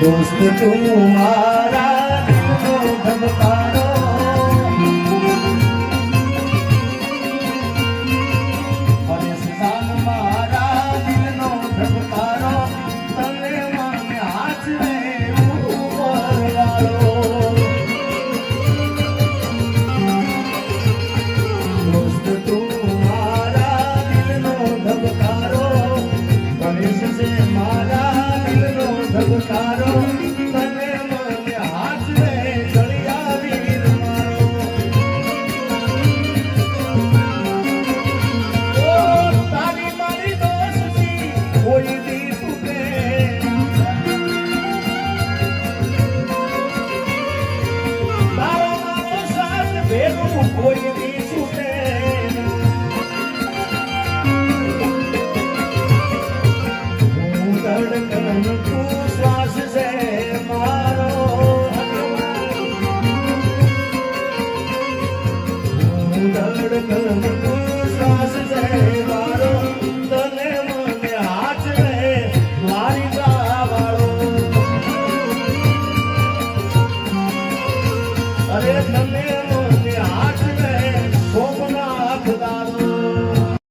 दोस्त तुम्हारा दिलो धबकारो परेश जान मारा दिलो धबकारो तने मन हाथ में ऊपर वालो दोस्त तुम्हारा दिलो धबकारो परेश से मारा दिलो धबकारो कोई भी छूटे धड़कन तू श्वास से मारो धड़कन तू श्वास से मारो तने मन हाथ में मारी वालो अरे तने